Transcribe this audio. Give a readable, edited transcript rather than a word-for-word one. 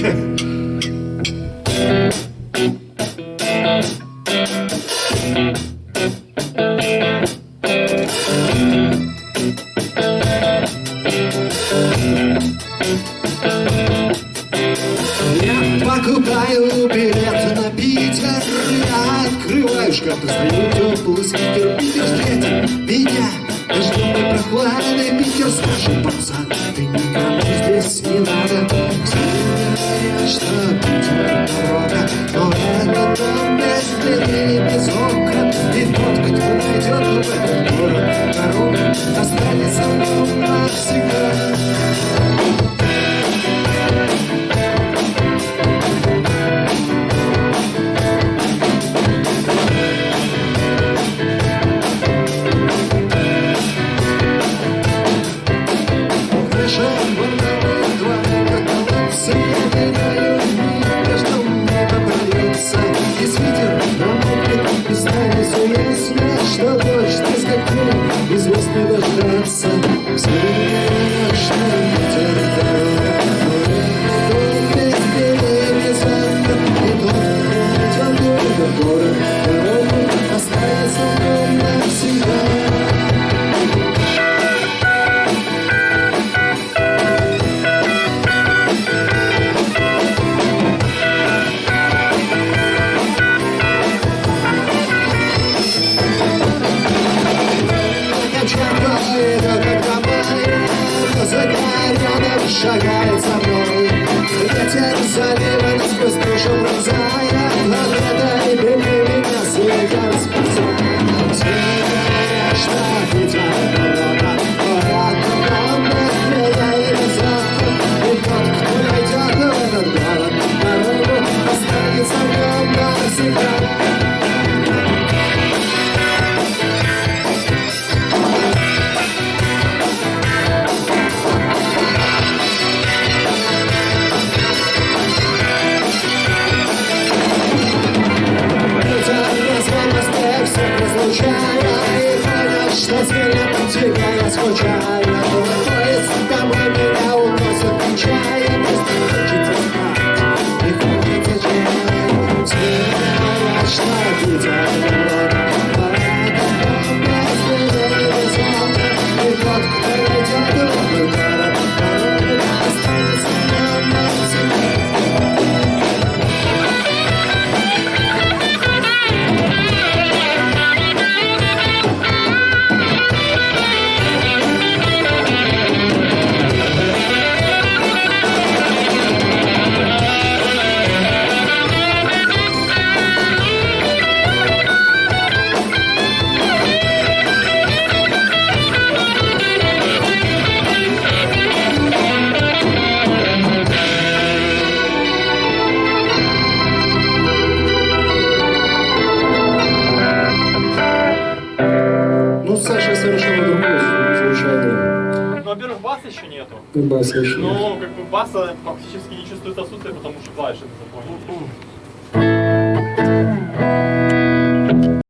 Покупаю билет на Питер, я открываю шкаф, достаю теплый свитер. Питер встретит меня дождем и прохладой. Питер старший пацан, ты никому здесь не надо. Все говорят, что Питер дорога, но это дом без дверей, без окон. И тот, кто найдет в этот город дорогу, останется в нем навсегда. Что дождь из каких известно дождаться. Все говорят, что ветер дорога, но это без деревьев, без окон. И тот, кто найдет город дорогу, останется в нем навсегда. Шагает со мной ветер залива, насквозь душу пронзая. От этой беды меня светят спасая. Все говорят, что ветер дорога, но это дом без дверей и без окон. И тот, кто найдет в этот город дорогу, останется в нем навсегда. И понял, что сильно по тебе я скучаю. Поезд домой меня уносит, нечаянно. Просто хочется спать, не хочется чая. Все говорят, что Питер дорога, но это дом без дверей, без окон. И тот, кто найдет другой город дорогу, останется в нем навсегда. Саша совершенно другое звучание. Ну, во-первых, баса еще нету. Баса еще нет. Ну, как бы баса фактически не чувствует отсутствие, потому что клавиши это запомнили.